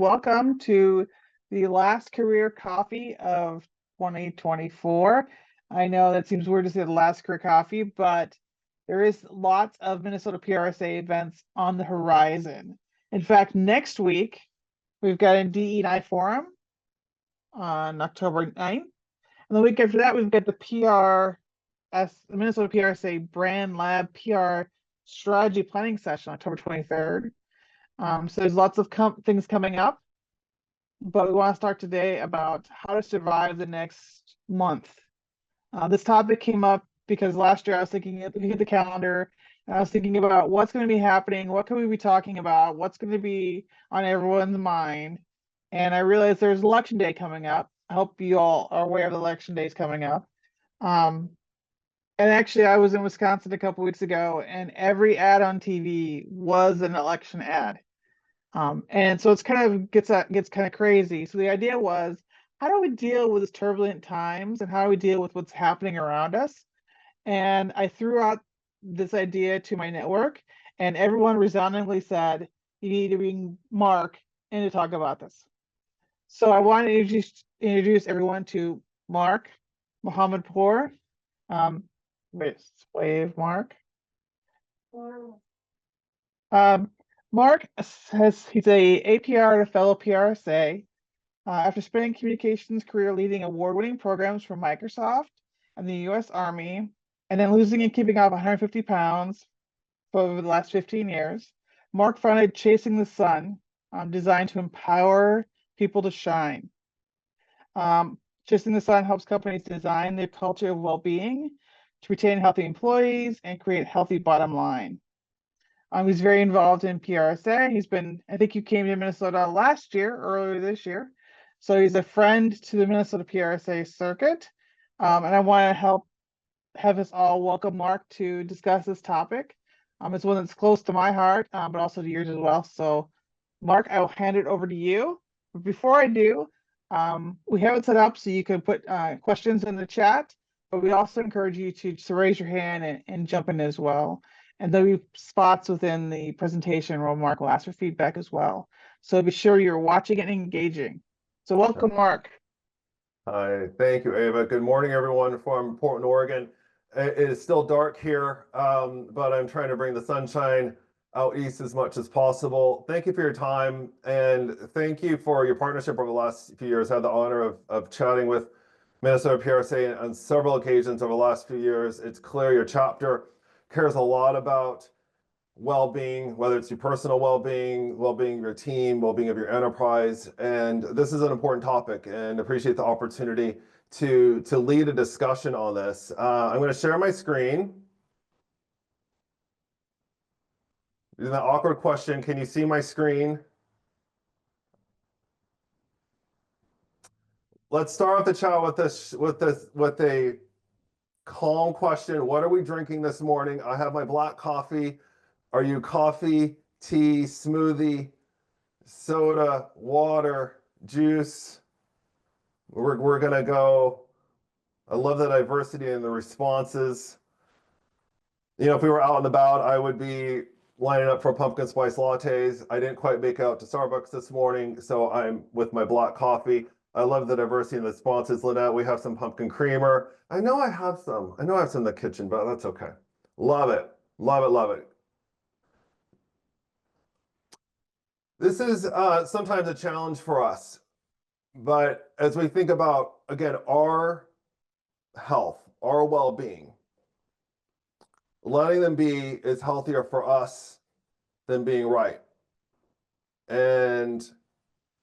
Welcome to the last career coffee of 2024. I know that seems weird to say the last career coffee, but there is lots of Minnesota PRSA events on the horizon. In fact, next week, we've got a DE&I forum on October 9th. And the week after that, we've got the the Minnesota PRSA Brand Lab PR Strategy Planning Session, October 23rd. So there's lots of things coming up, but we want to start today about how to survive the next month. This topic came up because last year I was looking at the calendar, and I was thinking about what's going to be happening, what can we be talking about, what's going to be on everyone's mind. And I realized there's election day coming up. I hope you all are aware of the election days coming up. And actually, I was in Wisconsin a couple weeks ago, and every ad on TV was an election ad. And so it's kind of gets kind of crazy. So the idea was, how do we deal with these turbulent times, and how do we deal with what's happening around us? And I threw out this idea to my network, and everyone resoundingly said, you need to bring Mark in to talk about this. So I want to introduce everyone to Mark Mohammadpour. Wave Mark. Mark he's a APR and a fellow PRSA. After spending communications career leading award-winning programs for Microsoft and the U.S. Army, and then losing and keeping off 150 pounds for over the last 15 years, Mark founded Chasing the Sun, designed to empower people to shine. Chasing the Sun helps companies design their culture of well-being to retain healthy employees and create a healthy bottom line. He's very involved in PRSA. I think you came to Minnesota earlier this year. So he's a friend to the Minnesota PRSA circuit. And I want to have us all welcome Mark to discuss this topic. It's one that's close to my heart, but also to yours as well. So Mark, I will hand it over to you. But before I do, we have it set up so you can put questions in the chat, but we also encourage you to raise your hand and jump in as well. And there'll be spots within the presentation where Mark will ask for feedback as well. So be sure you're watching and engaging. So welcome, Mark. Hi, thank you, Ava. Good morning, everyone from Portland, Oregon. It is still dark here, but I'm trying to bring the sunshine out east as much as possible. Thank you for your time, and thank you for your partnership over the last few years. I had the honor of chatting with Minnesota PRSA on several occasions over the last few years. It's clear your chapter cares a lot about well-being, whether it's your personal well-being, well-being of your team, well-being of your enterprise. And this is an important topic, and appreciate the opportunity to lead a discussion on this. I'm going to share my screen. That awkward question, can you see my screen? Let's start off the chat with a calm question. What are we drinking this morning? I have my black coffee. Are you coffee, tea, smoothie, soda, water, juice? We're gonna go. I love the diversity in the responses. You know, if we were out and about, I would be lining up for pumpkin spice lattes. I didn't quite make it out to Starbucks this morning, so I'm with my black coffee. I love the diversity in the responses. Lynette, we have some pumpkin creamer. I know I have some in the kitchen, but that's okay. Love it, love it, love it. This is sometimes a challenge for us, but as we think about, again, our health, our well-being, letting them be is healthier for us than being right. And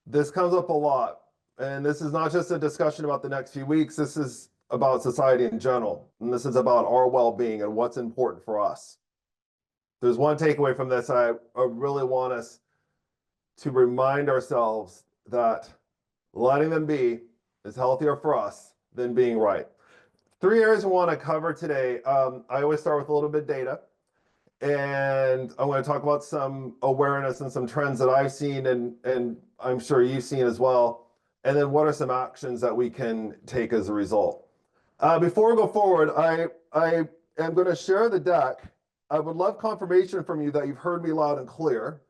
this comes up a lot. And this is not just a discussion about the next few weeks. This is about society in general. And this is about our well-being and what's important for us. There's one takeaway from this. I really want us to remind ourselves that letting them be is healthier for us than being right. 3 areas I want to cover today. I always start with a little bit of data, and I want to talk about some awareness and some trends that I've seen, and I'm sure you've seen as well. And then what are some actions that we can take as a result? Before we go forward, I am going to share the deck. I would love confirmation from you that you've heard me loud and clear.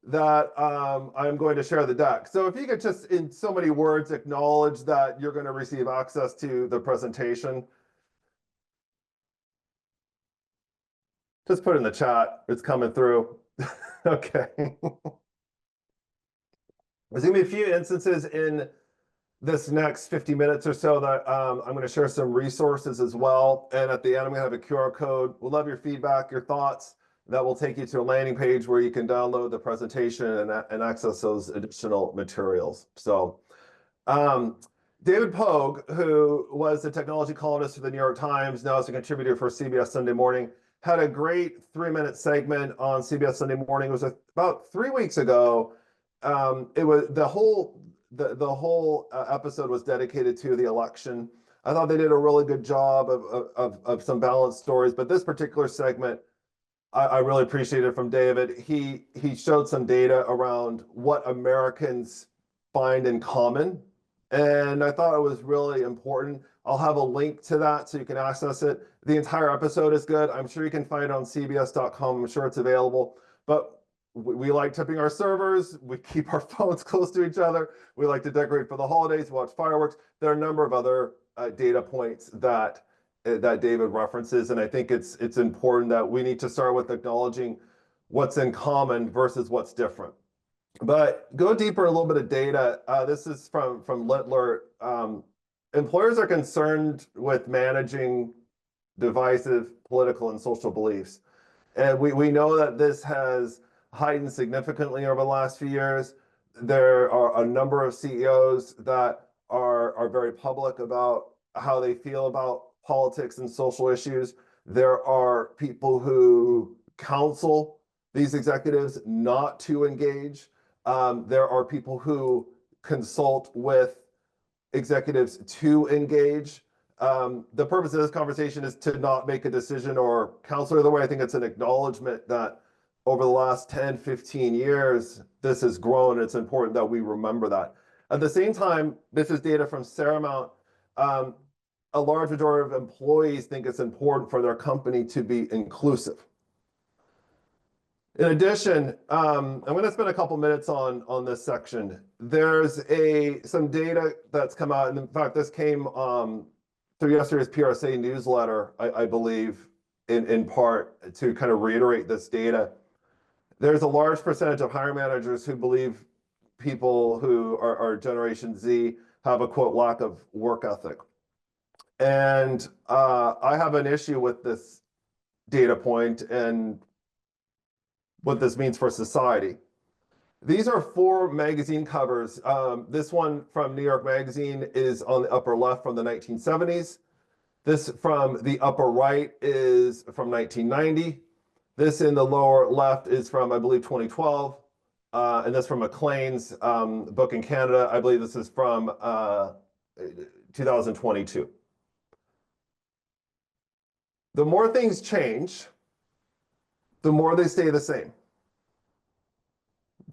that I'm going to share the deck. So if you could just, in so many words, acknowledge that you're going to receive access to the presentation. Just put it in the chat. It's coming through. Okay. There's going to be a few instances in this next 50 minutes or so that I'm going to share some resources as well. And at the end, I'm going to have a QR code. We'll love your feedback, your thoughts. That will take you to a landing page where you can download the presentation and access those additional materials. So David Pogue, who was the technology columnist for the New York Times, now is a contributor for CBS Sunday Morning, had a great 3-minute segment on CBS Sunday Morning. It was about 3 weeks ago. It was the whole episode was dedicated to the election. I thought they did a really good job of some balanced stories, but this particular segment, I really appreciated from David. He showed some data around what Americans find in common, and I thought it was really important. I'll have a link to that so you can access it. The entire episode is good. I'm sure you can find it on cbs.com. I'm sure it's available. But we like tipping our servers. We keep our phones close to each other. We like to decorate for the holidays, watch fireworks. There are a number of other data points that David references, and I think it's important that we need to start with acknowledging what's in common versus what's different. But go deeper, a little bit of data. This is from Littler. Employers are concerned with managing divisive political and social beliefs. And we know that this has heightened significantly over the last few years. There are a number of CEOs that are very public about how they feel about politics and social issues. There are people who counsel these executives not to engage. There are people who consult with executives to engage. The purpose of this conversation is to not make a decision or counsel either way. I think it's an acknowledgement that over the last 10, 15 years, this has grown. It's important that we remember that. At the same time, this is data from Seramount. A large majority of employees think it's important for their company to be inclusive. In addition, I'm going to spend a couple minutes on this section. There's some data that's come out, and in fact, this came through yesterday's PRSA newsletter, I believe, in part to kind of reiterate this data. There's a large percentage of hiring managers who believe people who are Generation Z have a, quote, lack of work ethic. And I have an issue with this data point and what this means for society. These are 4 magazine covers. This one from New York Magazine is on the upper left from the 1970s. This from the upper right is from 1990. This in the lower left is from, I believe, 2012. And this from Maclean's book in Canada. I believe this is from 2022. The more things change, the more they stay the same.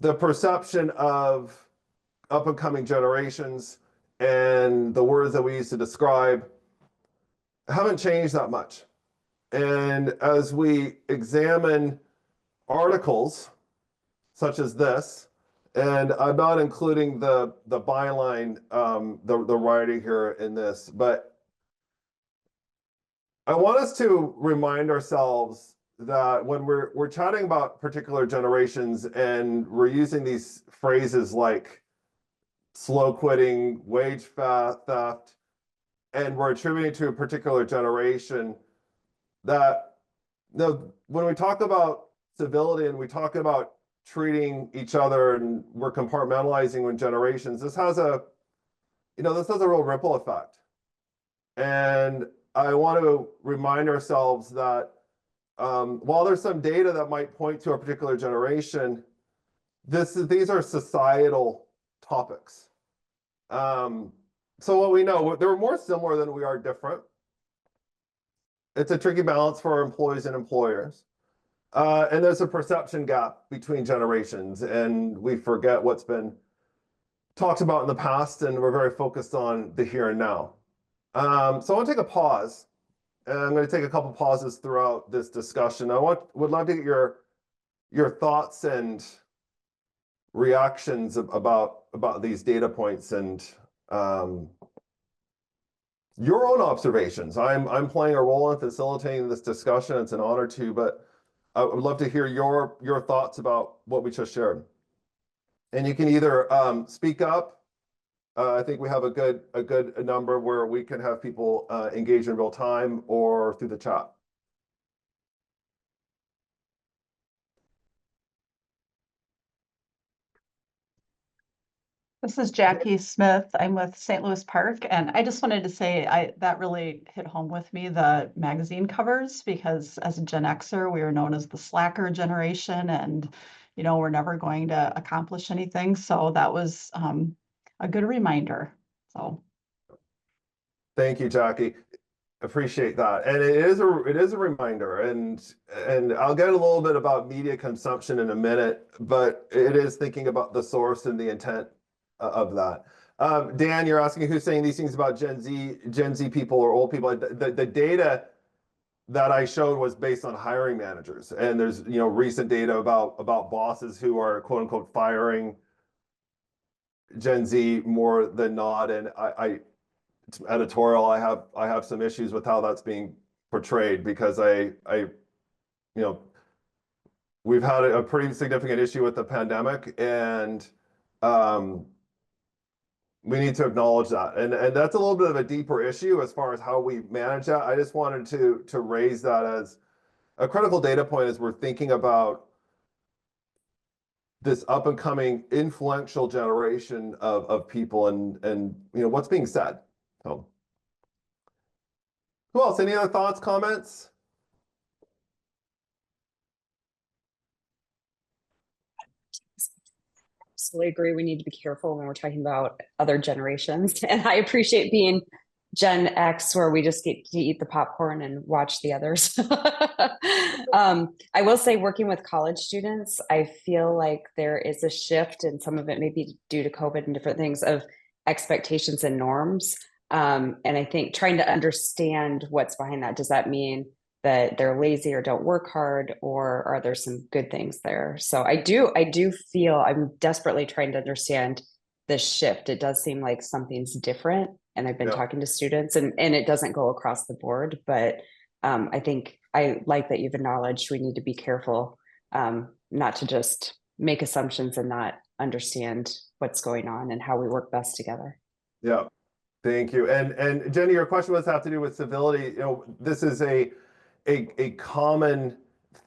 The perception of up-and-coming generations and the words that we use to describe haven't changed that much. And as we examine articles such as this, and I'm not including the byline, the writing here in this, but I want us to remind ourselves that when we're chatting about particular generations and we're using these phrases like slow quitting, wage theft, and we're attributing to a particular generation, that when we talk about civility and we talk about treating each other and we're compartmentalizing when generations, this has a real ripple effect. And I want to remind ourselves that while there's some data that might point to a particular generation, these are societal topics. So what we know, they're more similar than we are different. It's a tricky balance for our employees and employers. And there's a perception gap between generations, and we forget what's been talked about in the past, and we're very focused on the here and now. So I want to take a pause, and I'm going to take a couple pauses throughout this discussion. Would love to get your thoughts and reactions about these data points and your own observations. I'm playing a role in facilitating this discussion. It's an honor to, but I would love to hear your thoughts about what we just shared. And you can either speak up. I think we have a good number where we can have people engage in real time or through the chat. This is Jackie Smith. I'm with St. Louis Park, and I just wanted to say that really hit home with me, the magazine covers, because as a Gen Xer, we were known as the slacker generation, and we're never going to accomplish anything. So that was a good reminder. So thank you, Jackie. Appreciate that. And it is a reminder, and I'll get a little bit about media consumption in a minute, but it is thinking about the source and the intent of that. Dan, you're asking who's saying these things about Gen Z people or old people. The data that I showed was based on hiring managers, and there's recent data about bosses who are quote unquote firing Gen Z more than not. And it's editorial. I have some issues with how that's being portrayed, because we've had a pretty significant issue with the pandemic, and we need to acknowledge that. And that's a little bit of a deeper issue as far as how we manage that. I just wanted to raise that as a critical data point as we're thinking about this up and coming influential generation of people and what's being said. So who else? Any other thoughts, comments? Absolutely agree. We need to be careful when we're talking about other generations. And I appreciate being Gen X, where we just get to eat the popcorn and watch the others. I will say, working with college students, I feel like there is a shift, and some of it may be due to COVID and different things, of expectations and norms. And I think trying to understand what's behind that. Does that mean that they're lazy or don't work hard, or are there some good things there? So I do feel I'm desperately trying to understand this shift. It does seem like something's different, and I've been talking to students, and it doesn't go across the board, but I think I like that you've acknowledged we need to be careful, not to just make assumptions and not understand what's going on and how we work best together. Yeah, thank you. And Jenny, your question was have to do with civility. This is a common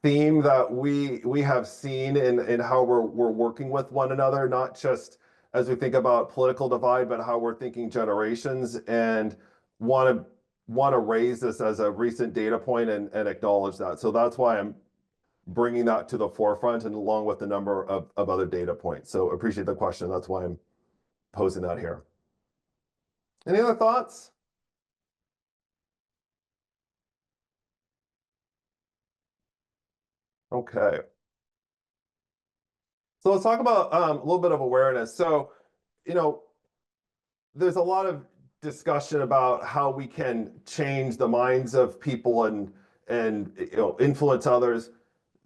theme that we have seen in how we're working with one another, not just as we think about political divide, but how we're thinking generations, and want to raise this as a recent data point and acknowledge that. So that's why I'm bringing that to the forefront, and along with a number of other data points. So appreciate the question. That's why I'm posing that here. Any other thoughts? Okay. So let's talk about a little bit of awareness. So, there's a lot of discussion about how we can change the minds of people and influence others.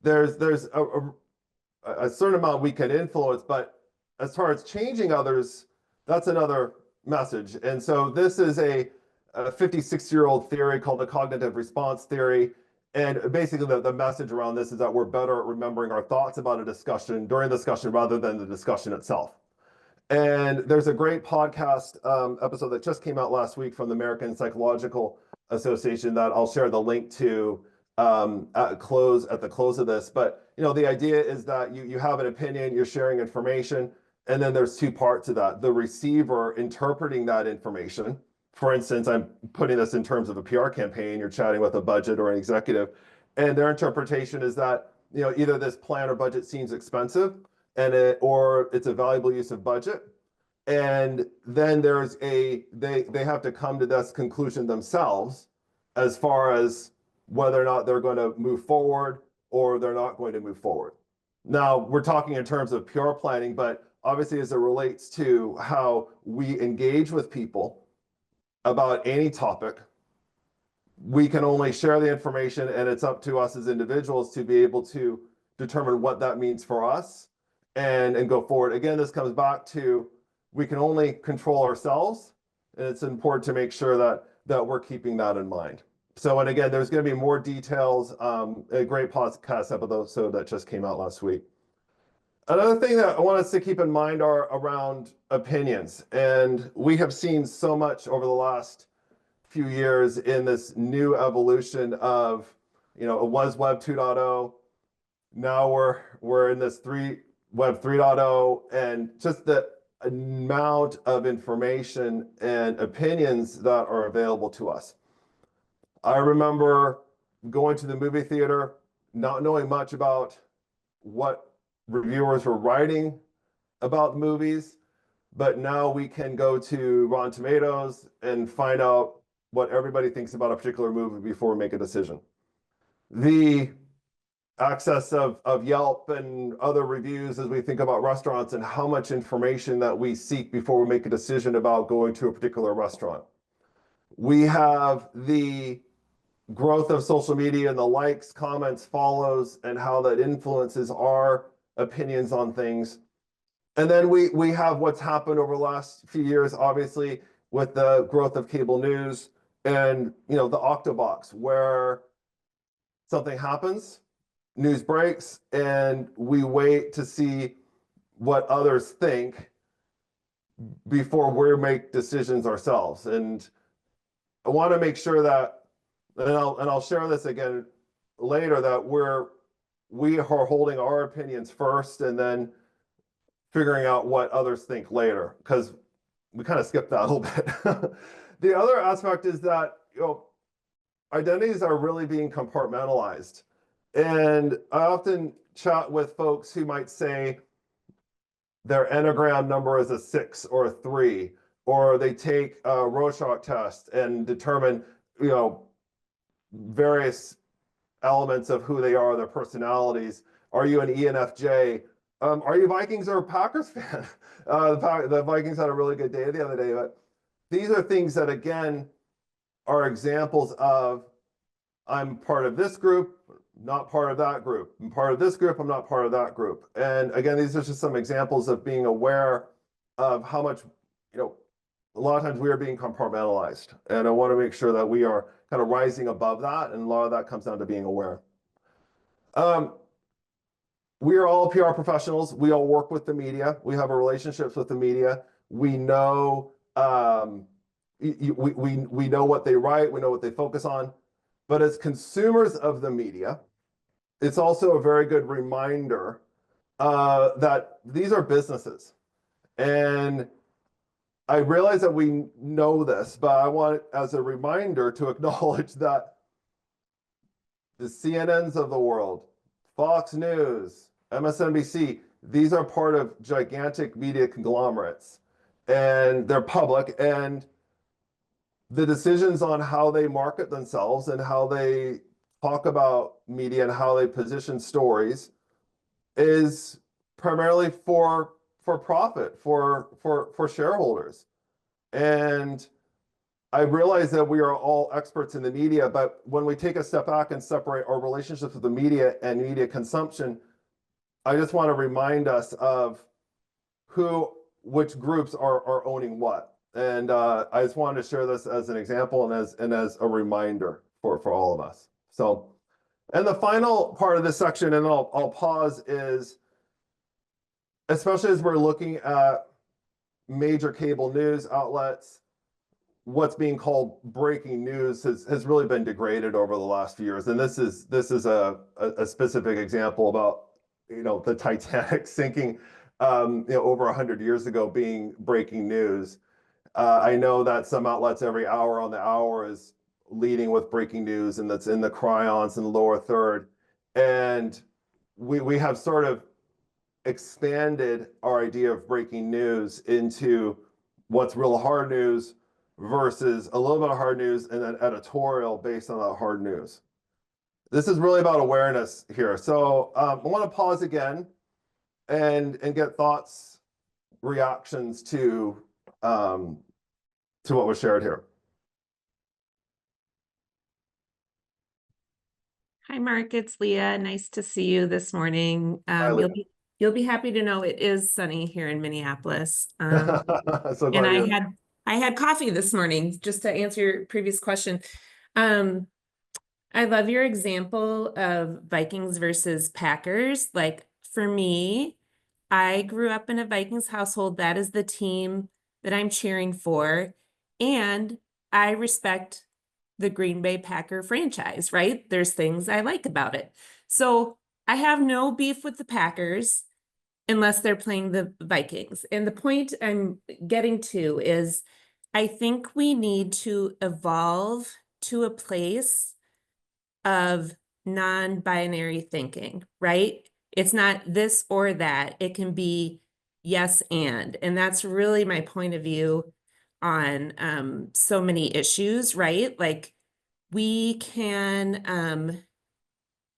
There's a certain amount we can influence, but as far as changing others, that's another message. And so this is a 56-year-old theory called the cognitive response theory. And basically the message around this is that we're better at remembering our thoughts about a discussion during the discussion rather than the discussion itself. And there's a great podcast episode that just came out last week from the American Psychological Association that I'll share the link to at the close of this. But the idea is that you have an opinion, you're sharing information, and then there's two parts to that. The receiver interpreting that information. For instance, I'm putting this in terms of a PR campaign. You're chatting with a budget or an executive, and their interpretation is that either this plan or budget seems expensive, or it's a valuable use of budget, and then they have to come to this conclusion themselves as far as whether or not they're going to move forward or they're not going to move forward. Now we're talking in terms of PR planning, but obviously as it relates to how we engage with people about any topic, we can only share the information, and it's up to us as individuals to be able to determine what that means for us and go forward. Again, this comes back to we can only control ourselves, and it's important to make sure that we're keeping that in mind. So, and again, there's going to be more details, a great podcast episode that just came out last week. Another thing that I want us to keep in mind are around opinions. And we have seen so much over the last few years in this new evolution of, it was Web 2.0. Now we're in this Web 3.0, and just the amount of information and opinions that are available to us. I remember going to the movie theater, not knowing much about what reviewers were writing about movies, but now we can go to Rotten Tomatoes and find out what everybody thinks about a particular movie before we make a decision. The access of Yelp and other reviews as we think about restaurants and how much information that we seek before we make a decision about going to a particular restaurant. We have the growth of social media and the likes, comments, follows, and how that influences our opinions on things. And then we have what's happened over the last few years, obviously, with the growth of cable news and, the Octobox, where something happens, news breaks, and we wait to see what others think before we make decisions ourselves. And I want to make sure that, and I'll share this again later, that we are holding our opinions first and then figuring out what others think later, because we kind of skipped that a little bit. The other aspect is that, identities are really being compartmentalized. And I often chat with folks who might say their Enneagram number is a 6 or a 3, or they take a Rorschach test and determine, various elements of who they are, their personalities. Are you an ENFJ? Are you Vikings or a Packers fan? The Vikings had a really good day the other day, but these are things that, again, are examples of I'm part of this group, not part of that group. I'm part of this group, I'm not part of that group. And again, these are just some examples of being aware of how much, a lot of times we are being compartmentalized. And I want to make sure that we are kind of rising above that. And a lot of that comes down to being aware. We are all PR professionals. We all work with the media. We have relationships with the media. We know we know what they write. We know what they focus on. But as consumers of the media, it's also a very good reminder that these are businesses. And I realize that we know this, but I want, as a reminder, to acknowledge that the CNNs of the world, Fox News, MSNBC, these are part of gigantic media conglomerates, and they're public, and the decisions on how they market themselves and how they talk about media and how they position stories is primarily for profit, for shareholders. And I realize that we are all experts in the media, but when we take a step back and separate our relationships with the media and media consumption, I just want to remind us of which groups are owning what. And I just wanted to share this as an example and as a reminder for all of us. So, and the final part of this section, and I'll pause, is especially as we're looking at major cable news outlets, what's being called breaking news has really been degraded over the last few years. And this is a specific example about, the Titanic sinking, over 100 years ago being breaking news. I know that some outlets every hour on the hour is leading with breaking news, and that's in the cryons in the lower third. And we have sort of expanded our idea of breaking news into what's real hard news versus a little bit of hard news and then editorial based on that hard news. This is really about awareness here. So I want to pause again and get thoughts, reactions to what was shared here. Hi, Mark. It's Leah. Nice to see you this morning. Hi, Leah. You'll be happy to know it is sunny here in Minneapolis. So And glad I you're- had coffee this morning, just to answer your previous question. I love your example of Vikings versus Packers. Like for me, I grew up in a Vikings household. That is the team that I'm cheering for. And I respect the Green Bay Packer franchise, right? There's things I like about it. So I have no beef with the Packers unless they're playing the Vikings. And the point I'm getting to is I think we need to evolve to a place of non-binary thinking, right? It's not this or that. It can be yes and. And that's really my point of view on so many issues, right? Like we can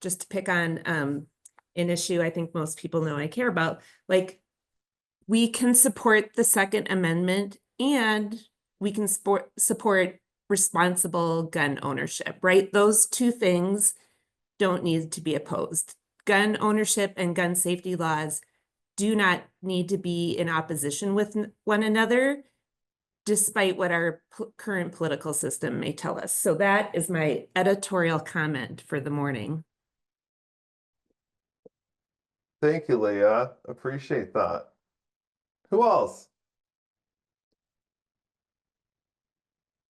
just to pick on an issue I think most people know I care about, like we can support the Second Amendment and we can support responsible gun ownership, right? Those two things don't need to be opposed. Gun ownership and gun safety laws do not need to be in opposition with one another, despite what our current political system may tell us. So that is my editorial comment for the morning. Thank you, Leah. Appreciate that. Who else?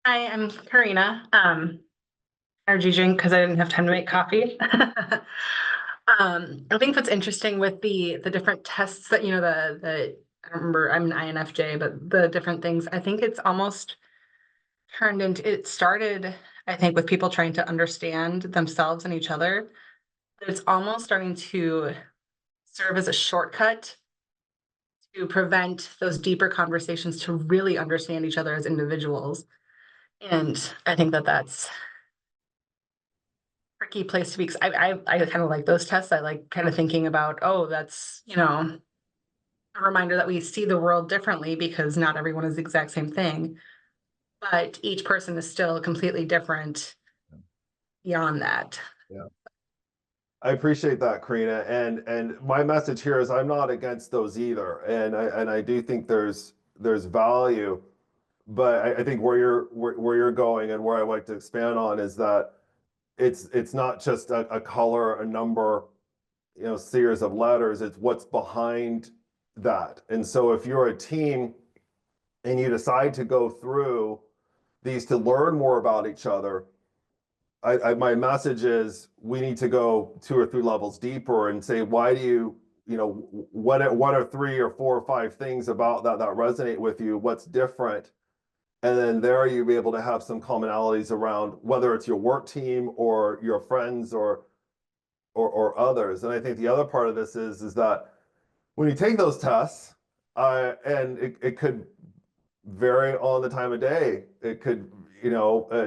Hi, I'm Karina. Energy drink because I didn't have time to make coffee. I think what's interesting with the different tests that, the I don't remember, I'm an INFJ, but the different things, I think it's almost turned into, it started, I think, with people trying to understand themselves and each other. But it's almost starting to serve as a shortcut to prevent those deeper conversations to really understand each other as individuals. And I think that that's a tricky place to be, because I kind of like those tests. I like kind of thinking about, oh, that's, a reminder that we see the world differently because not everyone is the exact same thing. But each person is still completely different beyond that. Yeah. I appreciate that, Karina. And my message here is I'm not against those either. And I do think there's value, but I think where you're going and where I like to expand on is that it's not just a color, a number, series of letters, it's what's behind that. And so if you're a team and you decide to go through these to learn more about each other, my message is we need to go 2 or 3 levels deeper and say, why do you, what are 3 or 4 or 5 things about that resonate with you? What's different? And then there you'll be able to have some commonalities around whether it's your work team or your friends or others. And I think the other part of this is that when you take those tests, and it could vary on the time of day, it could,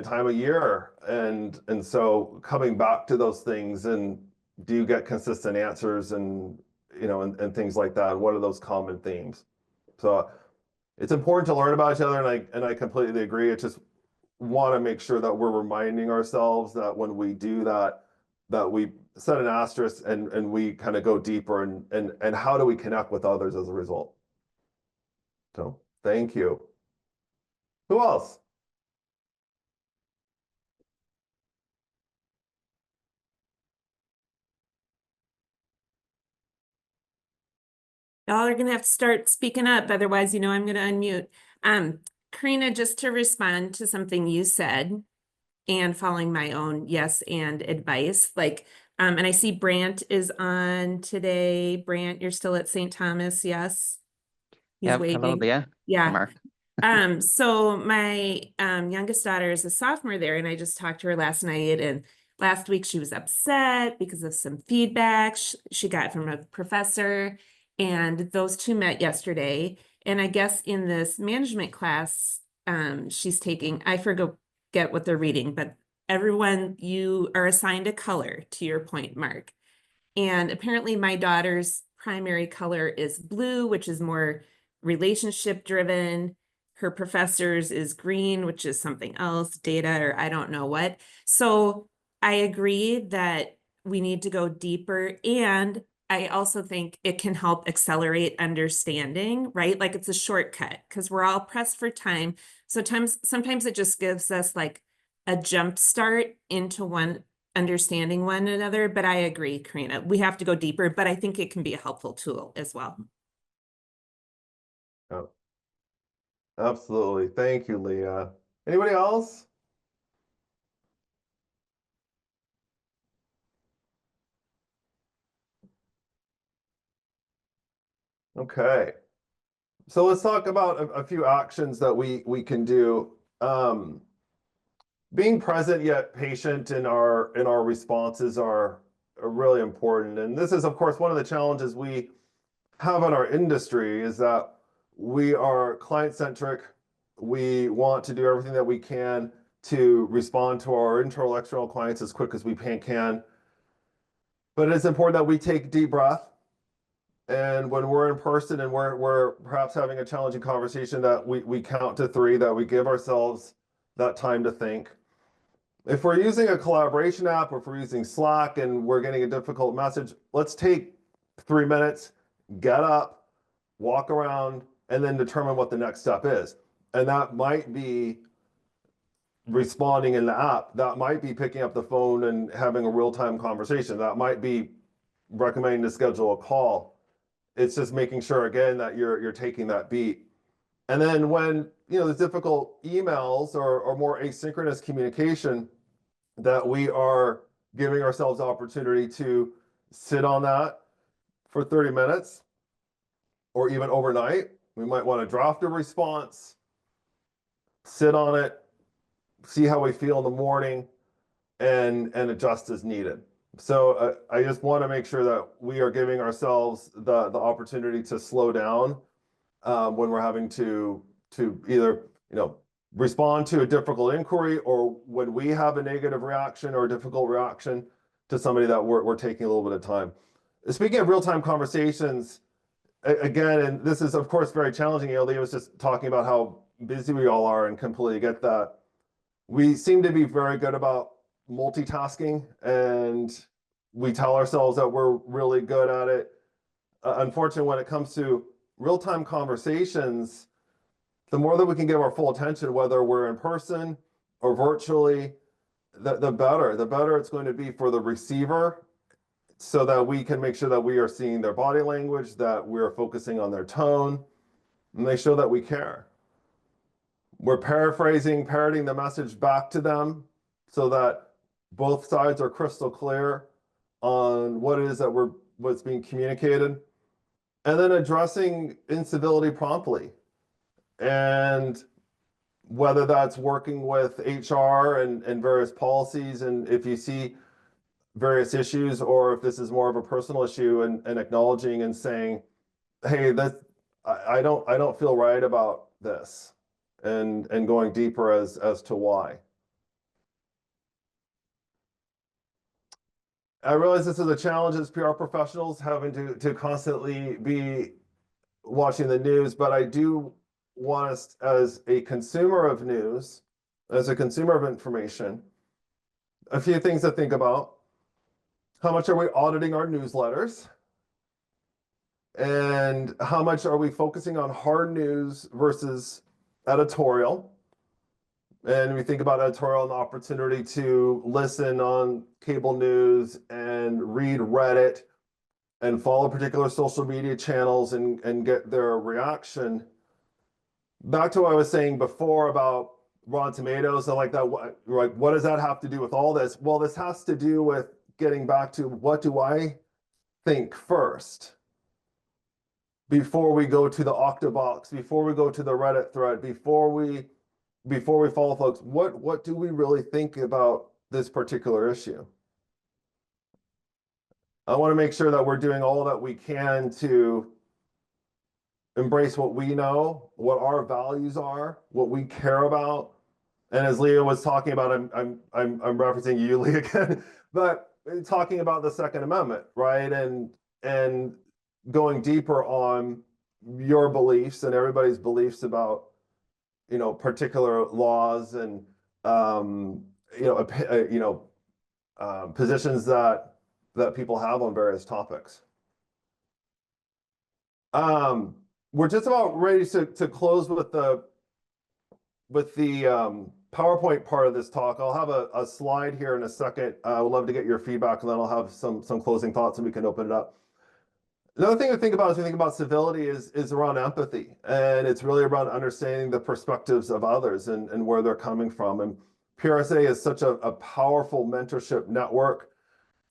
time of year. And so coming back to those things, and do you get consistent answers and, and things like that? What are those common themes? So it's important to learn about each other, and I completely agree. It just want to make sure that we're reminding ourselves that when we do that we set an asterisk and we kind of go deeper and how do we connect with others as a result. So thank you. Who else? Y'all are gonna have to start speaking up, otherwise, I'm gonna unmute. Karina, just to respond to something you said and following my own yes and advice, and I see Brant is on today. Brant, you're still at St. Thomas, yes? He's waving. Hello there. Yeah. Mark. So my youngest daughter is a sophomore there, and I just talked to her last night, and last week she was upset because of some feedback she got from a professor, and those two met yesterday. And I guess in this management class she's taking, I forget what they're reading, but everyone, you are assigned a color, to your point, Mark. And apparently my daughter's primary color is blue, which is more relationship driven. Her professor's is green, which is something else, data, or I don't know what. So I agree that we need to go deeper, and I also think it can help accelerate understanding, right? Like it's a shortcut because we're all pressed for time. Sometimes it just gives us like a jump start into understanding one another. But I agree, Karina, we have to go deeper, but I think it can be a helpful tool as well. Oh, absolutely. Thank you, Leah. Anybody else? Okay. So let's talk about a few actions that we can do. Being present yet patient in our responses are really important. And this is, of course, one of the challenges we have in our industry is that we are client-centric. We want to do everything that we can to respond to our internal, external clients as quick as we can. But it's important that we take a deep breath. And when we're in person and we're perhaps having a challenging conversation, that we count to 3, that we give ourselves that time to think. If we're using a collaboration app, or if we're using Slack and we're getting a difficult message, let's take 3 minutes, get up, walk around, and then determine what the next step is. And that might be responding in the app. That might be picking up the phone and having a real-time conversation. That might be recommending to schedule a call. It's just making sure, again, that you're taking that beat. And then when, there's difficult emails or more asynchronous communication, that we are giving ourselves opportunity to sit on that for 30 minutes or even overnight. We might want to draft a response, sit on it, see how we feel in the morning, and adjust as needed. So I just want to make sure that we are giving ourselves the opportunity to slow down when we're having to either respond to a difficult inquiry, or when we have a negative reaction or a difficult reaction to somebody that we're taking a little bit of time. Speaking of real-time conversations, again, and this is of course very challenging. Leah was just talking about how busy we all are, and completely get that. We seem to be very good about multitasking, and we tell ourselves that we're really good at it. Unfortunately, when it comes to real-time conversations, the more that we can give our full attention, whether we're in person or virtually, the better it's going to be for the receiver, so that we can make sure that we are seeing their body language, that we're focusing on their tone, and they show that we care. We're parroting the message back to them so that both sides are crystal clear on what it is that what's being communicated, and then addressing incivility promptly. And whether that's working with HR and various policies, and if you see various issues, or if this is more of a personal issue, and acknowledging and saying, hey, I don't feel right about this, and going deeper as to why. I realize this is a challenge as PR professionals, having to constantly be watching the news, but I do want us, as a consumer of news, as a consumer of information, a few things to think about. How much are we auditing our newsletters? And how much are we focusing on hard news versus editorial? And we think about editorial and the opportunity to listen on cable news and read Reddit and follow particular social media channels and get their reaction. Back to what I was saying before about Rotten Tomatoes and like that, what does that have to do with all this? Well, this has to do with getting back to, what do I think first? Before we go to the Octobox, before we go to the Reddit thread, before we follow folks, what do we really think about this particular issue? I want to make sure that we're doing all that we can to embrace what we know, what our values are, what we care about. And as Leah was talking about, I'm referencing you, Leah, again, but talking about the Second Amendment, right? And going deeper on your beliefs and everybody's beliefs about, particular laws and positions that people have on various topics. We're just about ready to close with the PowerPoint part of this talk. I'll have a slide here in a second. I would love to get your feedback, and then I'll have some closing thoughts and we can open it up. Another thing to think about as we think about civility is around empathy, and it's really around understanding the perspectives of others and where they're coming from. And PRSA is such a powerful mentorship network,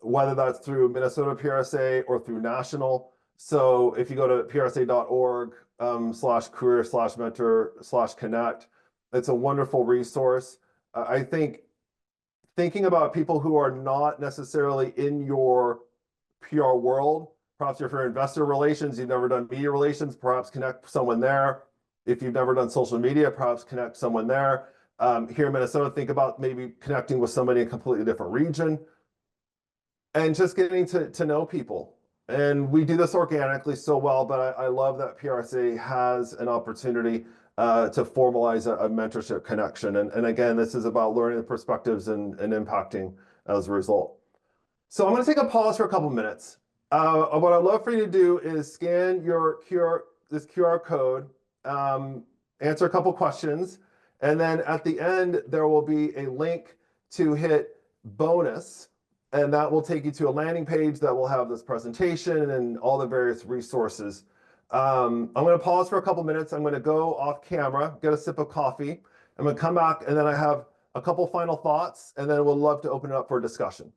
whether that's through Minnesota PRSA or through national. So if you go to prsa.org /career/mentor/connect, it's a wonderful resource. I think thinking about people who are not necessarily in your PR world, perhaps if you're investor relations, you've never done media relations, perhaps connect someone there. If you've never done social media, perhaps connect someone there. Here in Minnesota, think about maybe connecting with somebody in a completely different region and just getting to know people. And we do this organically so well, but I love that PRSA has an opportunity to formalize a mentorship connection. And again, this is about learning the perspectives and impacting as a result. So I'm going to take a pause for a couple minutes. What I'd love for you to do is scan this QR code, answer a couple questions, and then at the end, there will be a link to hit bonus, and that will take you to a landing page that will have this presentation and all the various resources. I'm going to pause for a couple minutes. I'm going to go off camera, get a sip of coffee. I'm going to come back, and then I have a couple final thoughts, and then we'll love to open it up for a discussion.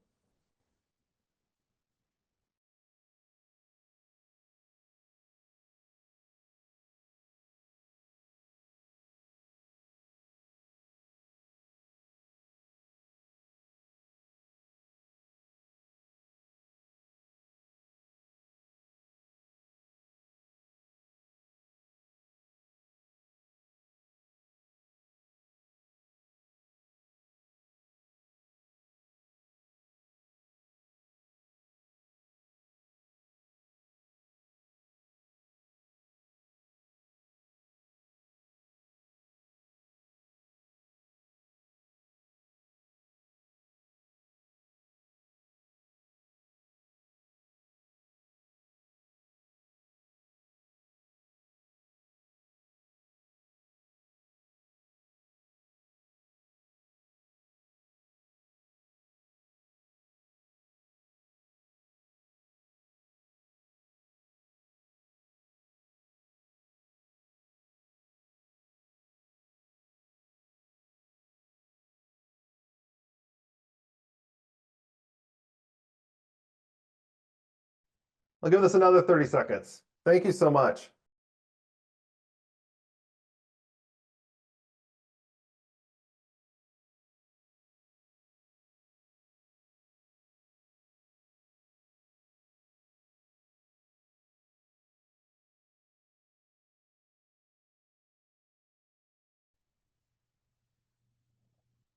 I'll give this another 30 seconds. Thank you so much.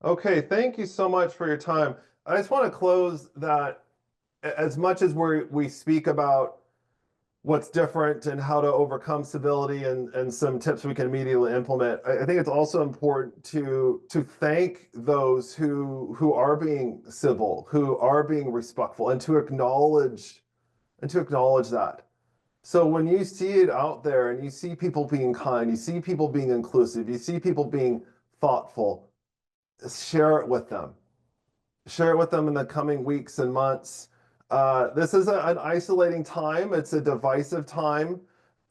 Okay, thank you so much for your time. I just want to close that as much as we speak about what's different and how to overcome civility and some tips we can immediately implement, I think it's also important to thank those who are being civil, who are being respectful, and to acknowledge that. So when you see it out there and you see people being kind, you see people being inclusive, you see people being thoughtful, share it with them. Share it with them in the coming weeks and months. This is an isolating time. It's a divisive time.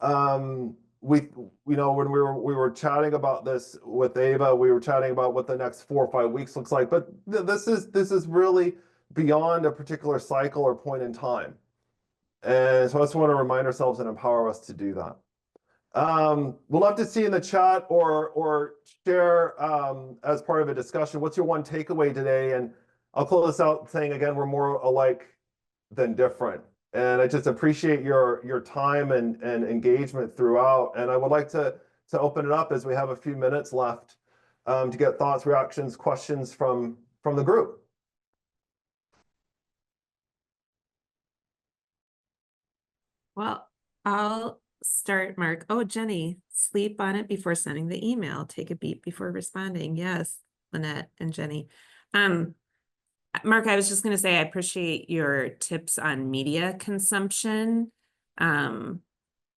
When we were chatting about this with Ava, we were chatting about what the next 4 or 5 weeks looks like. But this is really beyond a particular cycle or point in time. And so I just want to remind ourselves and empower us to do that. We'll love to see you in the chat or share as part of a discussion. What's your one takeaway today? And I'll close this out saying again, we're more alike than different. And I just appreciate your time and engagement throughout. And I would like to open it up as we have a few minutes left to get thoughts, reactions, questions from the group. Well, I'll start, Mark. Oh, Jenny, sleep on it before sending the email. Take a beat before responding. Yes, Lynette and Jenny. Mark, I was just going to say, I appreciate your tips on media consumption.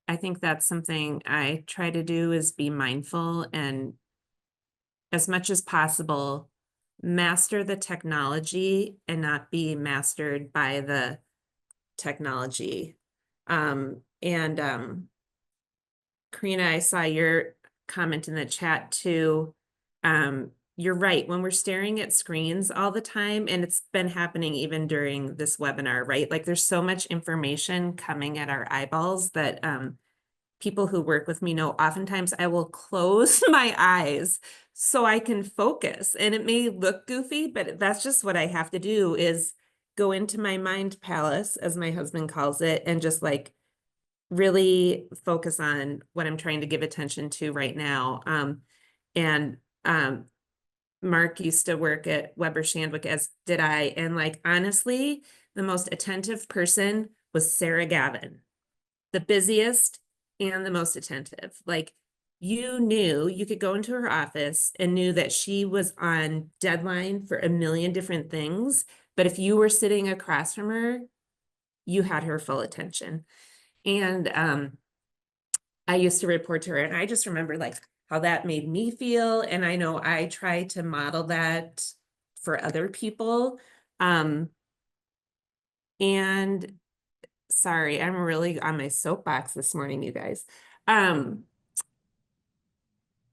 I think that's something I try to do, is be mindful and as much as possible, master the technology and not be mastered by the technology. Karina, I saw your comment in the chat too. You're right. When we're staring at screens all the time, and it's been happening even during this webinar, right? Like there's so much information coming at our eyeballs that people who work with me know oftentimes I will close my eyes so I can focus. And it may look goofy, but that's just what I have to do, is go into my mind palace, as my husband calls it, and just like really focus on what I'm trying to give attention to right now. Mark used to work at Weber Shandwick, as did I. And like, honestly, the most attentive person was Sarah Gavin, the busiest and the most attentive. Like, you knew, you could go into her office and knew that she was on deadline for a million different things. But if you were sitting across from her, you had her full attention. And I used to report to her, and I just remember like how that made me feel. And I know I try to model that for other people. And sorry, I'm really on my soapbox this morning, you guys.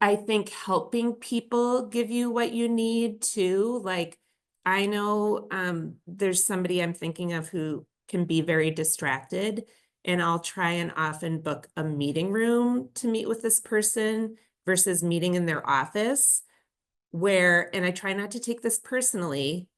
I think helping people give you what you need too. Like, I know there's somebody I'm thinking of who can be very distracted, and I'll try and often book a meeting room to meet with this person versus meeting in their office, and I try not to take this personally.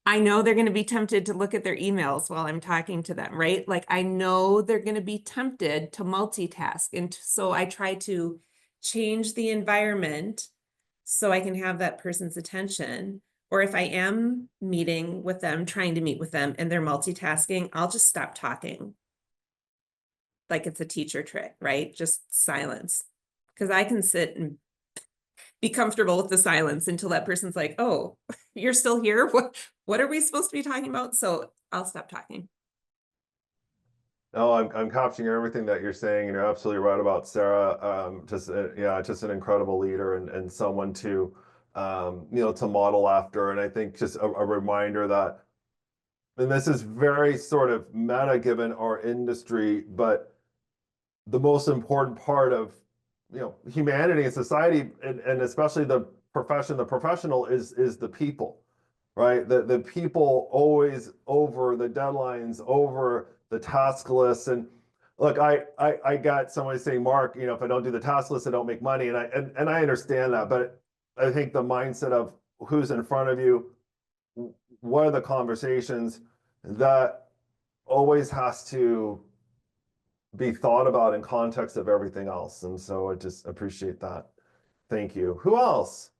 I know they're going to be tempted to look at their emails while I'm talking to them, right? Like, I know they're going to be tempted to multitask. And so I try to change the environment so I can have that person's attention. Or if I am meeting with them, trying to meet with them, and they're multitasking, I'll just stop talking. Like it's a teacher trick, right? Just silence. Because I can sit and be comfortable with the silence until that person's like, oh, you're still here? What are we supposed to be talking about? So I'll stop talking. No, I'm capturing everything that you're saying, and you're absolutely right about Sarah. Just an incredible leader and someone to to model after. And I think just a reminder that, and this is very sort of meta given our industry, but the most important part of humanity and society, and especially the professional is the people, right? The people always over the deadlines, over the task lists. And look, I got somebody saying, Mark, if I don't do the task list, I don't make money. And I understand that, but I think the mindset of who's in front of you, what are the conversations, that always has to be thought about in context of everything else. And so I just appreciate that. Thank you. Who else?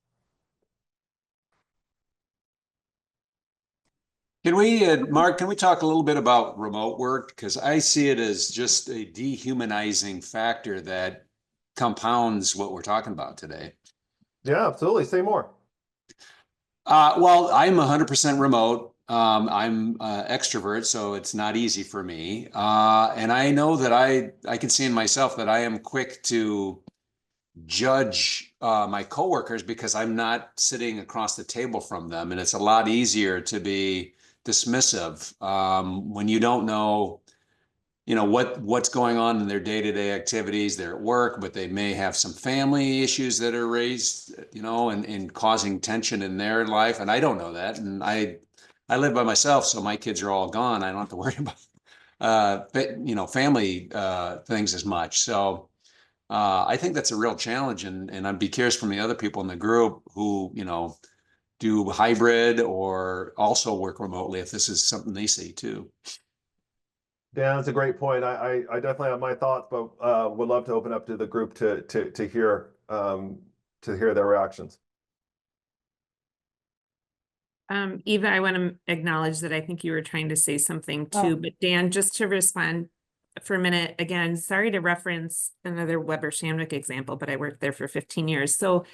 Can we, Mark, can we talk a little bit about remote work? Because I see it as just a dehumanizing factor that compounds what we're talking about today. Yeah, absolutely. Say more. Well, I'm 100% remote. I'm extrovert, so it's not easy for me. And I know that I can see in myself that I am quick to judge my coworkers because I'm not sitting across the table from them. And it's a lot easier to be dismissive when you don't know, what's going on in their day-to-day activities. They're at work, but they may have some family issues that are raised, and causing tension in their life. And I don't know that. And I live by myself, so my kids are all gone. I don't have to worry about, family things as much. So I think that's a real challenge. And I'd be curious from the other people in the group who, do hybrid or also work remotely, if this is something they see too. Dan, that's a great point. I definitely have my thoughts, but would love to open up to the group to hear their reactions. Eva, I want to acknowledge that I think you were trying to say something too, but Dan, just to respond for a minute, again, sorry to reference another Weber Shandwick example, but I worked there for 15 years. So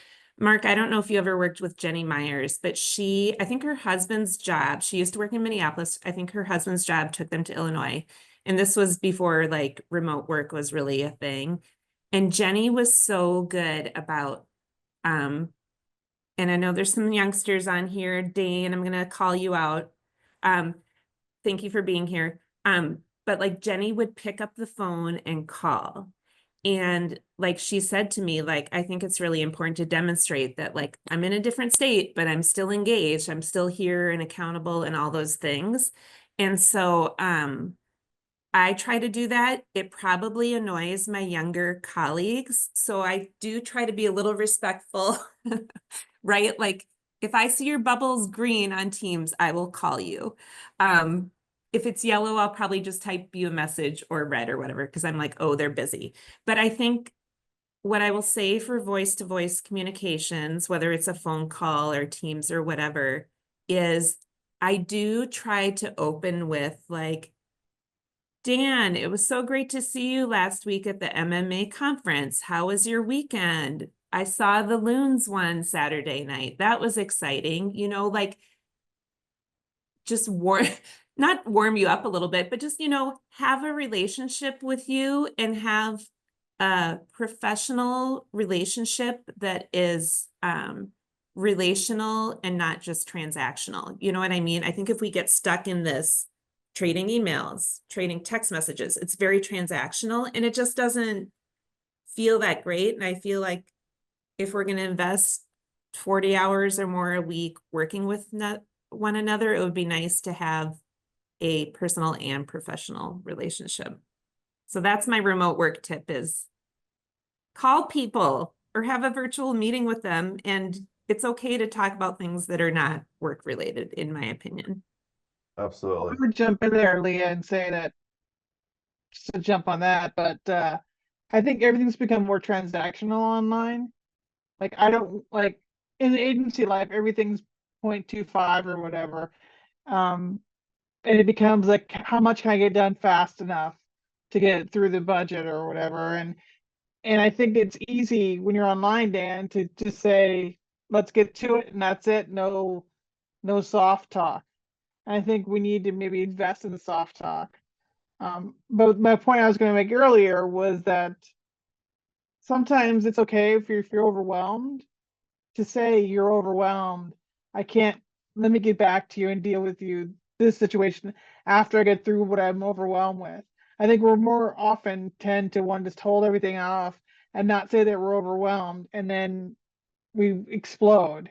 Mark, I don't know if you ever worked with Jenny Myers, but I think her husband's job, she used to work in Minneapolis. I think her husband's job took them to Illinois. And this was before like remote work was really a thing. And Jenny was so good about, and I know there's some youngsters on here, Dane, I'm gonna call you out. Thank you for being here. But like Jenny would pick up the phone and call. And like she said to me, like, I think it's really important to demonstrate that like I'm in a different state, but I'm still engaged. I'm still here and accountable and all those things. And so I try to do that. It probably annoys my younger colleagues. So I do try to be a little respectful, right? Like if I see your bubbles green on Teams, I will call you. If it's yellow, I'll probably just type you a message, or red or whatever, because I'm like, oh, they're busy. But I think what I will say for voice-to-voice communications, whether it's a phone call or Teams or whatever, is I do try to open with like, Dan, it was so great to see you last week at the MMA conference. How was your weekend? I saw the Loons one Saturday night. That was exciting. You know, like just not warm you up a little bit, but just, you know, have a relationship with you and have a professional relationship that is relational and not just transactional. You know what I mean? I think if we get stuck in this trading emails, trading text messages, it's very transactional and it just doesn't feel that great. And I feel like if we're going to invest 40 hours or more a week working with one another, it would be nice to have a personal and professional relationship. So that's my remote work tip, is call people or have a virtual meeting with them. And it's okay to talk about things that are not work related, in my opinion. Absolutely. I would jump in there, Leah, and say that, just to jump on that, but I think everything's become more transactional online. Like I don't like in the agency life, everything's 0.25 or whatever. And it becomes like, how much can I get done fast enough to get it through the budget or whatever? And I think it's easy when you're online, Dan, to just say, let's get to it and that's it. No soft talk. I think we need to maybe invest in the soft talk. But my point I was going to make earlier was that sometimes it's okay if you're overwhelmed to say you're overwhelmed. I can't, let me get back to you and deal with you this situation after I get through what I'm overwhelmed with. I think we're more often tend to want to just hold everything off and not say that we're overwhelmed, and then we explode.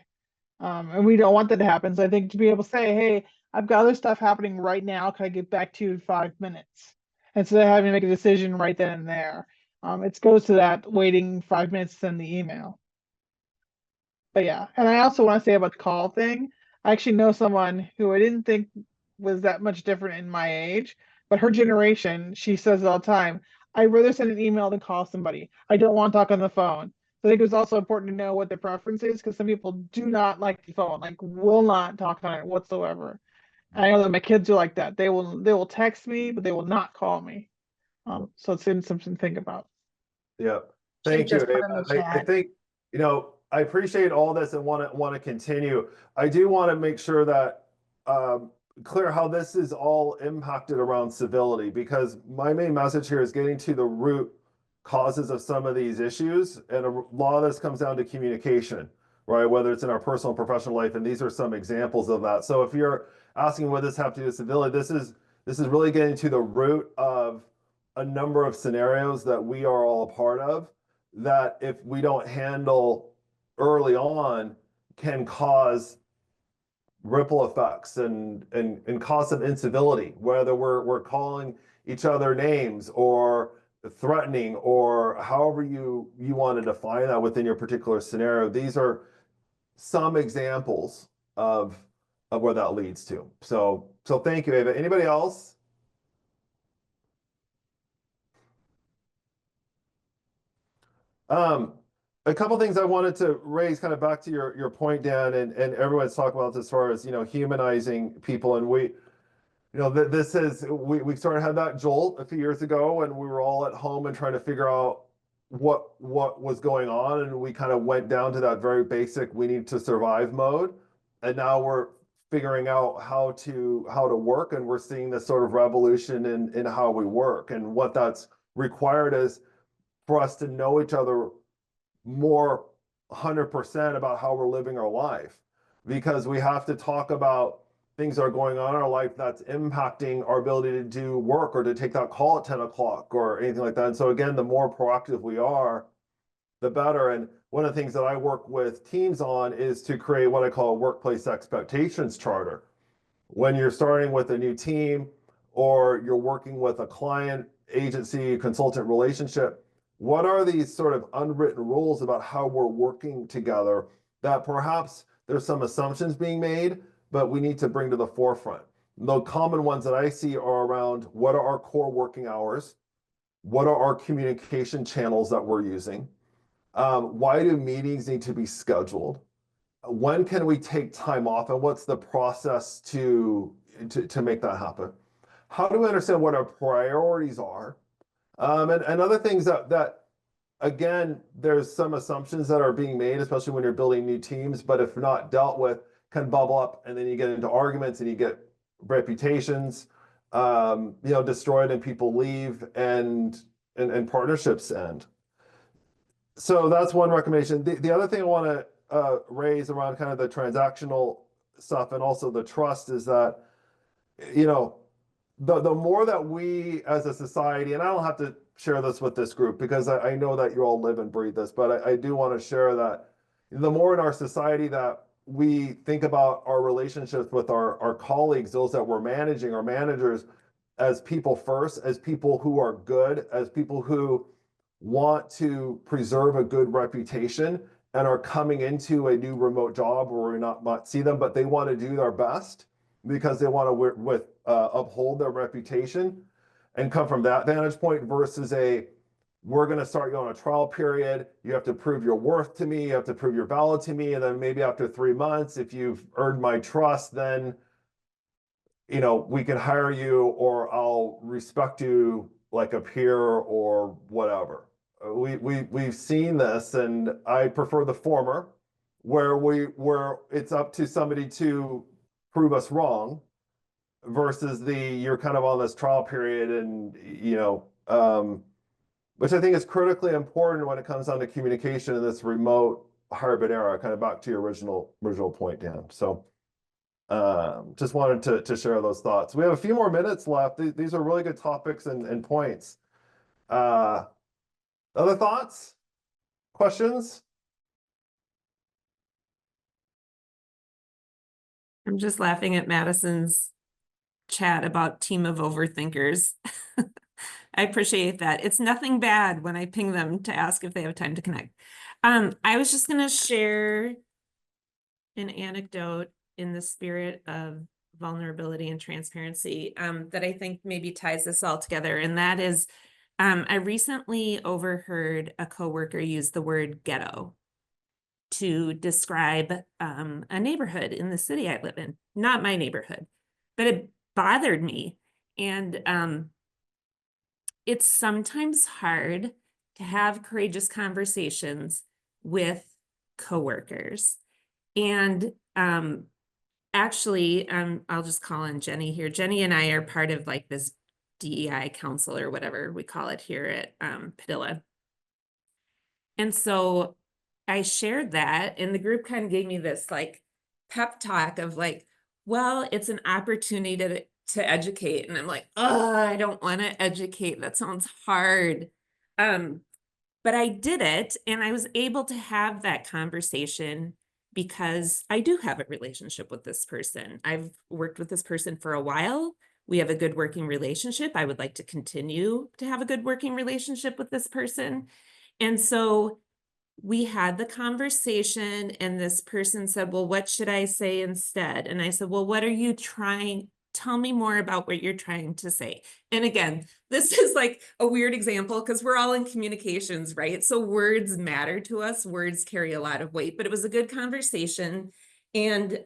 And we don't want that to happen. So I think to be able to say, hey, I've got other stuff happening right now. Can I get back to you in 5 minutes? Instead of having to make a decision right then and there. It goes to that waiting 5 minutes to send the email. But yeah, and I also want to say about the call thing. I actually know someone who I didn't think was that much different in my age, but her generation, she says it all the time, I'd rather send an email than call somebody. I don't want to talk on the phone. So I think it's also important to know what their preference is, because some people do not like the phone, like will not talk on it whatsoever. And I know that my kids are like that. They will text me, but they will not call me. So it's something to think about. Yeah. Jake Thank you, just put in Ava. the I chat. think, I appreciate all this and want to continue. I do want to make sure that clear how this is all impacted around civility, because my main message here is getting to the root causes of some of these issues, and a lot of this comes down to communication, right? Whether it's in our personal and professional life, and these are some examples of that. So if you're asking what this have to do with civility, this is really getting to the root of a number of scenarios that we are all a part of, that if we don't handle early on can cause ripple effects and cause some incivility, whether we're calling each other names or threatening, or however you want to define that within your particular scenario. These are some examples of where that leads to. So thank you, Ava. Anybody else? A couple things I wanted to raise, kind of back to your point, Dan, and everyone's talking about this as far as, humanizing people. And we sort of had that jolt a few years ago, and we were all at home and trying to figure out what was going on. And we kind of went down to that very basic, we need to survive mode. And now we're figuring out how to work, and we're seeing this sort of revolution in how we work, and what that's required is for us to know each other more 100% about how we're living our life, because we have to talk about things that are going on in our life that's impacting our ability to do work or to take that call at 10 o'clock or anything like that. And so again, the more proactive we are, the better. And one of the things that I work with teams on is to create what I call a workplace expectations charter. When you're starting with a new team or you're working with a client, agency, consultant relationship, what are these sort of unwritten rules about how we're working together that perhaps there's some assumptions being made, but we need to bring to the forefront? The common ones that I see are around what are our core working hours? What are our communication channels that we're using? Why do meetings need to be scheduled? When can we take time off, and what's the process to make that happen? How do we understand what our priorities are? And other things that again, there's some assumptions that are being made, especially when you're building new teams, but if not dealt with, can bubble up, and then you get into arguments and you get reputations, destroyed, and people leave, and partnerships end. So that's one recommendation. The other thing I want to raise around kind of the transactional stuff and also the trust is that, the more that we as a society, and I don't have to share this with this group because I know that you all live and breathe this, but I do want to share that the more in our society that we think about our relationships with our colleagues, those that we're managing, our managers, as people first, as people who are good, as people who want to preserve a good reputation and are coming into a new remote job where we not see them, but they want to do their best because they want to uphold their reputation and come from that vantage point versus we're going to start you on a trial period. You have to prove your worth to me. You have to prove your value to me. And then maybe after 3 months, if you've earned my trust, then, we can hire you or I'll respect you like a peer or whatever. We've seen this, and I prefer the former, where it's up to somebody to prove us wrong versus you're kind of on this trial period, and which I think is critically important when it comes down to communication in this remote hybrid era. Kind of back to your original point, Dan. So just wanted to share those thoughts. We have a few more minutes left. These are really good topics and points. Other thoughts? Questions? I'm just laughing at Madison's chat about team of overthinkers. I appreciate that. It's nothing bad when I ping them to ask if they have time to connect. I was just going to share an anecdote in the spirit of vulnerability and transparency that I think maybe ties this all together. And that is, I recently overheard a coworker use the word ghetto to describe a neighborhood in the city I live in. Not my neighborhood, but it bothered me. And it's sometimes hard to have courageous conversations with coworkers. And actually, I'll just call on Jenny here. Jenny and I are part of like this DEI council or whatever we call it here at Padilla. And so I shared that, and the group kind of gave me this like pep talk of like, well, it's an opportunity to educate. And I'm like, oh, I don't want to educate. That sounds hard. But I did it, and I was able to have that conversation because I do have a relationship with this person. I've worked with this person for a while. We have a good working relationship. I would like to continue to have a good working relationship with this person. And so we had the conversation, and this person said, well, what should I say instead? And I said, well, what are you trying? Tell me more about what you're trying to say. And again, this is like a weird example because we're all in communications, right? So words matter to us. Words carry a lot of weight, but it was a good conversation. And,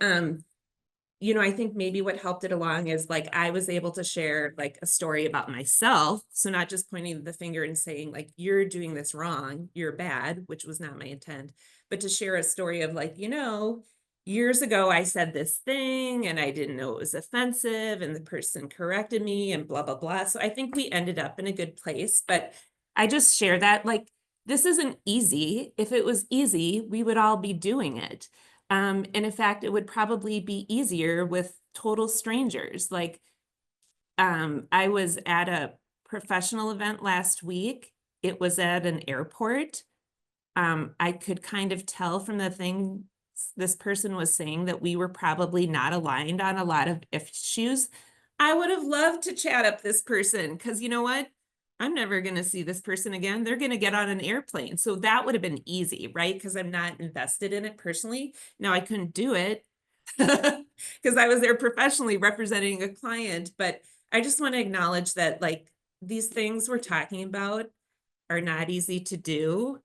I think maybe what helped it along is like, I was able to share like a story about myself. So not just pointing the finger and saying like, you're doing this wrong, you're bad, which was not my intent, but to share a story of like, years ago I said this thing and I didn't know it was offensive and the person corrected me and blah, blah, blah. So I think we ended up in a good place, but I just share that like, this isn't easy. If it was easy, we would all be doing it. And in fact, it would probably be easier with total strangers. Like, I was at a professional event last week. It was at an airport. I could kind of tell from the thing this person was saying that we were probably not aligned on a lot of issues. I would have loved to chat up this person because you know what? I'm never going to see this person again. They're going to get on an airplane. So that would have been easy, right? Because I'm not invested in it personally. Now I couldn't do it because I was there professionally representing a client. But I just want to acknowledge that like these things we're talking about are not easy to do.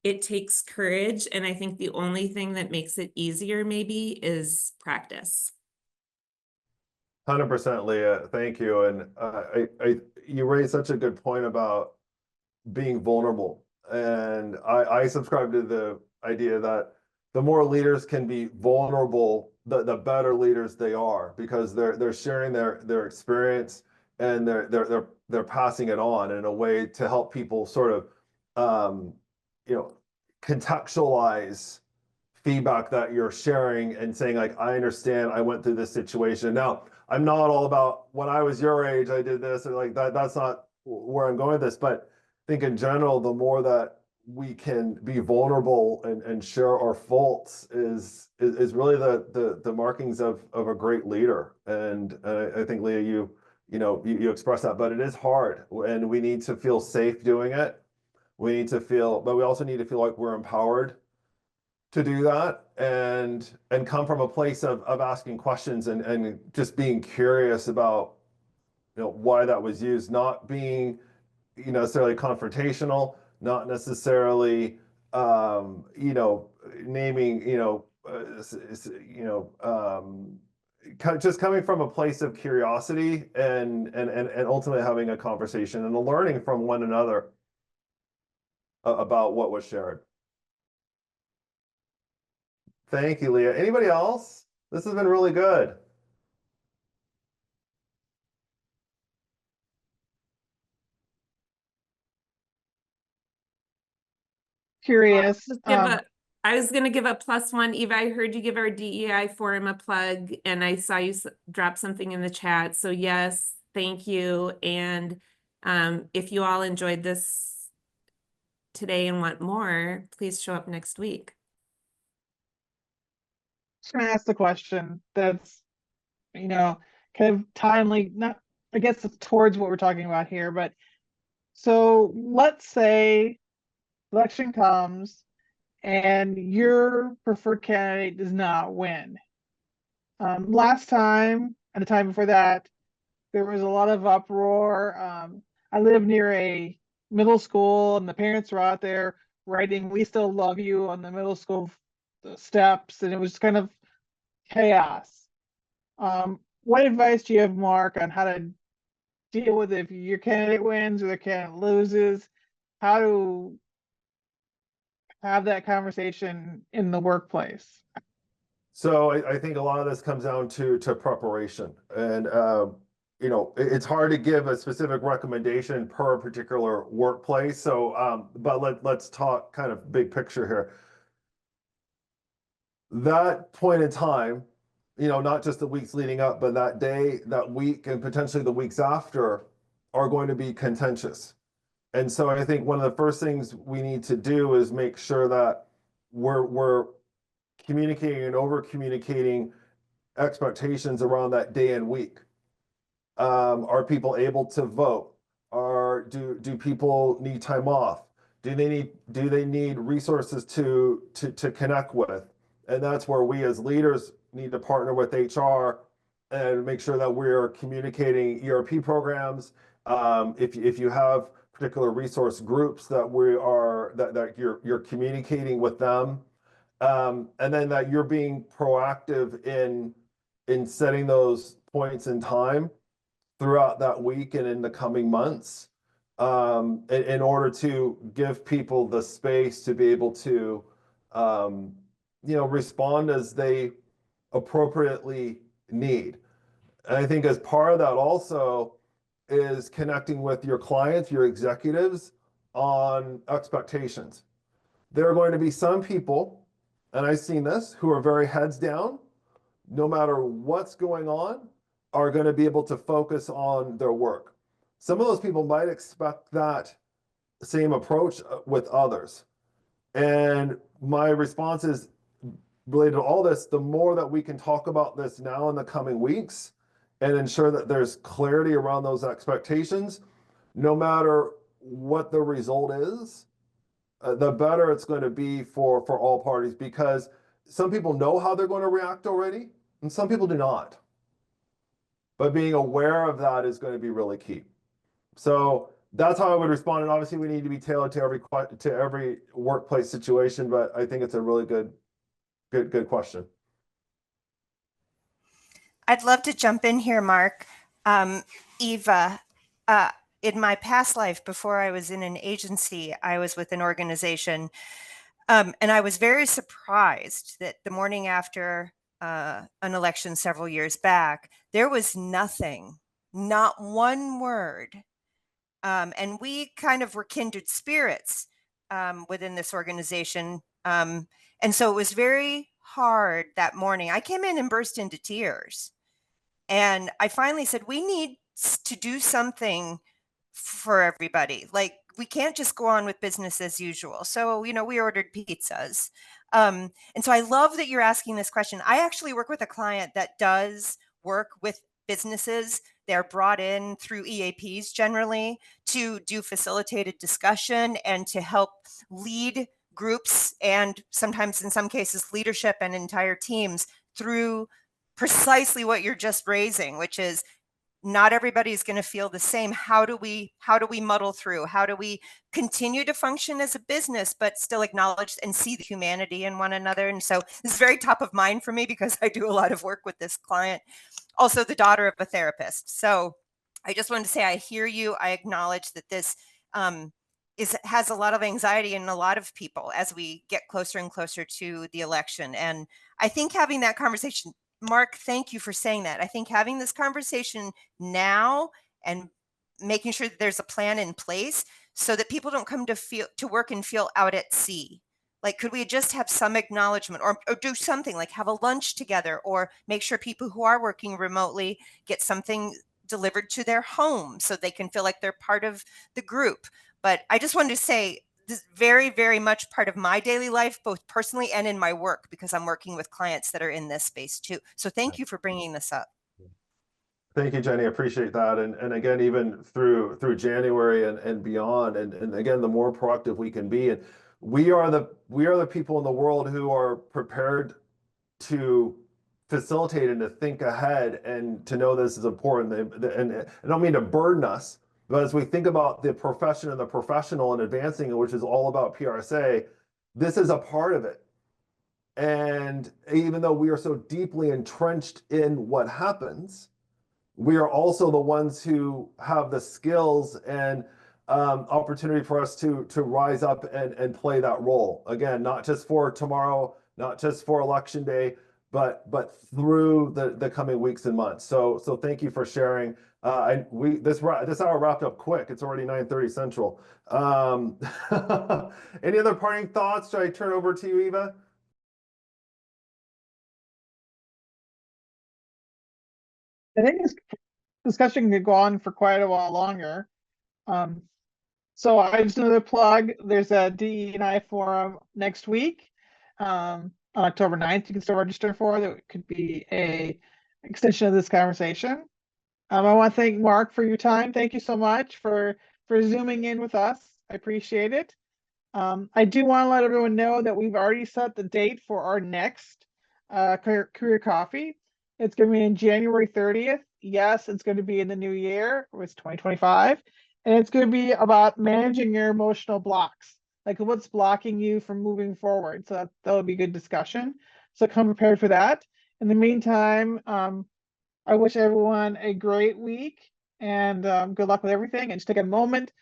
It takes courage. And I think the only thing that makes it easier maybe is practice. 100%, Leah. Thank you. And you raised such a good point about being vulnerable. And I subscribe to the idea that the more leaders can be vulnerable, the better leaders they are, because they're sharing their experience and they're passing it on in a way to help people sort of contextualize feedback that you're sharing and saying like, I understand, I went through this situation. Now, I'm not all about when I was your age, I did this, or like that's not where I'm going with this, but I think in general, the more that we can be vulnerable and share our faults is really the markings of a great leader. And I think Leah, you express that, but it is hard and we need to feel safe doing it. We need to feel, but we also need to feel like we're empowered to do that and come from a place of asking questions and just being curious about why that was used, not being necessarily confrontational, not necessarily naming just coming from a place of curiosity and ultimately having a conversation and learning from one another about what was shared. Thank you, Leah. Anybody else? This has been really good. Curious. I was going to give a +1. Eva, I heard you give our DEI forum a plug and I saw you drop something in the chat. So yes, thank you. And if you all enjoyed this today and want more, please show up next week. Just gonna ask the question that's, kind of timely, not, I guess it's towards what we're talking about here, but so let's say election comes and your preferred candidate does not win. Last time and the time before that, there was a lot of uproar. I live near a middle school and the parents were out there writing "We still love you" on the middle school steps, and it was kind of chaos. What advice do you have, Mark, on how to deal with it if your candidate wins or the candidate loses? How to have that conversation in the workplace? So I think a lot of this comes down to preparation, and it's hard to give a specific recommendation per particular workplace. So, but let's talk kind of big picture here. That point in time, not just the weeks leading up, but that day, that week, and potentially the weeks after are going to be contentious. And so I think one of the first things we need to do is make sure that we're communicating and over communicating expectations around that day and week. Are people able to vote? Do people need time off? Do they need resources to connect with? And that's where we as leaders need to partner with HR and make sure that we're communicating ERP programs. If you have particular resource groups that you're communicating with them, and then that you're being proactive in setting those points in time throughout that week and in the coming months, in order to give people the space to be able to respond as they appropriately need. And I think as part of that also is connecting with your clients, your executives on expectations. There are going to be some people, and I've seen this, who are very heads down, no matter what's going on, are going to be able to focus on their work. Some of those people might expect that same approach with others. And my response is related to all this, the more that we can talk about this now in the coming weeks and ensure that there's clarity around those expectations, no matter what the result is, the better it's going to be for all parties, because some people know how they're going to react already and some people do not. But being aware of that is going to be really key. So that's how I would respond. And obviously we need to be tailored to every workplace situation, but I think it's a really good question. I'd love to jump in here, Mark. Eva, in my past life, before I was in an agency, I was with an organization, and I was very surprised that the morning after an election several years back, there was nothing, not one word. And we kind of were kindred spirits within this organization. And so it was very hard that morning. I came in and burst into tears. And I finally said, we need to do something for everybody. Like, we can't just go on with business as usual. So, we ordered pizzas. And so I love that you're asking this question. I actually work with a client that does work with businesses. They're brought in through EAPs generally to do facilitated discussion and to help lead groups, and sometimes in some cases leadership and entire teams, through precisely what you're just raising, which is not everybody's going to feel the same. How do we muddle through? How do we continue to function as a business, but still acknowledge and see the humanity in one another? And so this is very top of mind for me because I do a lot of work with this client, also the daughter of a therapist. So I just wanted to say, I hear you. I acknowledge that this has a lot of anxiety in a lot of people as we get closer and closer to the election. And I think having that conversation, Mark, thank you for saying that. I think having this conversation now and making sure that there's a plan in place so that people don't come to work and feel out at sea. Like, could we just have some acknowledgement or do something like have a lunch together, or make sure people who are working remotely get something delivered to their home so they can feel like they're part of the group. But I just wanted to say, this is very, very much part of my daily life, both personally and in my work, because I'm working with clients that are in this space too. So thank you for bringing this up. Thank you, Jenny. I appreciate that. And again, even through January and beyond, and again, the more proactive we can be, and we are the people in the world who are prepared to facilitate and to think ahead and to know this is important. And I don't mean to burden us, but as we think about the profession and the professional and advancing, which is all about PRSA, this is a part of it. And even though we are so deeply entrenched in what happens, we are also the ones who have the skills and opportunity for us to rise up and play that role. Again, not just for tomorrow, not just for election day, but through the coming weeks and months. So thank you for sharing. This hour wrapped up quick. It's already 9:30 Central. Any other parting thoughts? Should I turn over to you, Eva? I think this discussion could go on for quite a while longer. So I just another plug. There's a DE&I forum next week, on October 9th. You can still register for. That could be a extension of this conversation. I want to thank Mark for your time. Thank you so much for zooming in with us. I appreciate it. I do want to let everyone know that we've already set the date for our next career coffee. It's going to be on January 30th. Yes, it's going to be in the new year. It's 2025. And it's going to be about managing your emotional blocks. Like, what's blocking you from moving forward. So that'll be a good discussion. So come prepared for that. In the meantime, I wish everyone a great week and good luck with everything. And just take a moment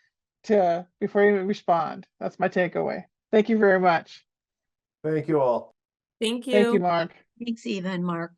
before you respond. That's my takeaway. Thank you very much. Thank you all. Thank Thank you, you. Mark. Thanks, Eva and Mark.